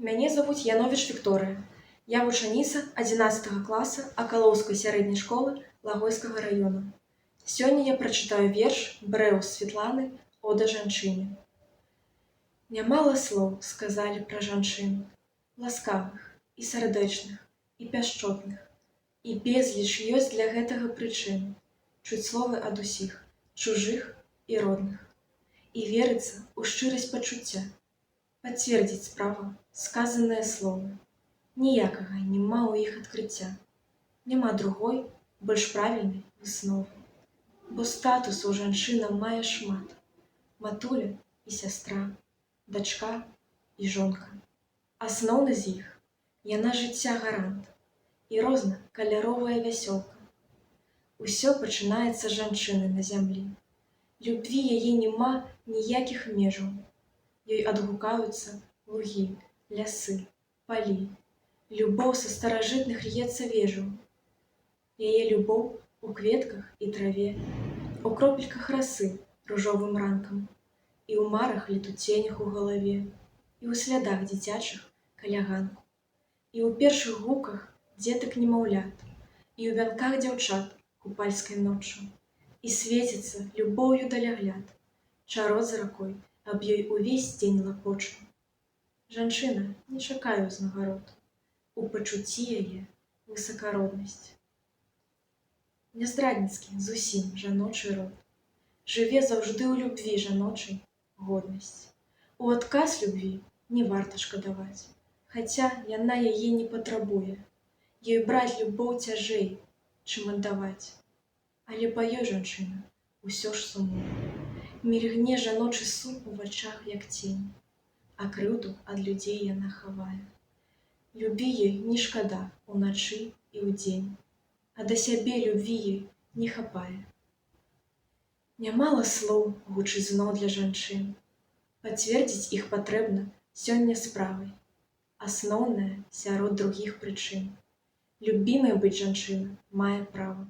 Мяне завуць Яновіч Вікторыя. Я вучаніца 11 класа Акалоўскай сярэдняй школы Лагойскага раёна. Сёння я прачытаю верш Брэў Святланы «Ода жанчыне». Нямала слоў сказалі пра жанчын, ласкавых і сардэчных, і пяшчотных. І безліч ёсць для гэтага прычын чуць словы ад усіх, чужых і родных. І верыцца ў шчырасць пачуцця, пацвердзіць справа сказаныя словы. Ніякага няма ў іх адкрыцця. Няма другой, больш правільнай высновы. Бо статусу жанчына мае шмат: матуля і сястра, дачка і жонка. Асноўны з іх — яна жыцця гарант і рознакаляровая вясёлка. Усё пачынаецца з жанчыны на зямлі. Любві яе няма ніякіх межаў. Ёй адгукаюцца лугі, лясы, палі. Любоў са старажытных льецца вежаў. Яе любоў у кветках і траве, у кропельках расы ружовым ранкам, і ў марах летуценях у галаве, і ў слядах дзіцячых каля ганку, і ў першых гуках дзетак-немаўлят, і ў вянках дзяўчат купальскай ноччу. І свеціцца любоўю далягляд, чарот за ракой аб ёй увесь дзень лапочу. Жанчына не чакае ўзнагарод, у пачуцці яе высакароднасць. Няздрадніцкі зусім жаночы род, жыве заўжды ў любві жаночай годнасць. У адказ любві не варта шкадаваць, хаця яна яе не патрабуе. Ёй браць любоў цяжэй, чым аддаваць. Але па ёй жанчына ўсё ж сумуе. Мільгне жаночы сум у вачах, як цень, а крыўду ад людзей яна хавае. Любі ёй не шкада уначы і ўдзень, а да сябе любві ёй не хапае. Нямала слоў гучыць зноў для жанчын. Пацвердзіць іх патрэбна сёння справай. Асноўнае сярод другіх прычын. Любімай быць жанчына мае права.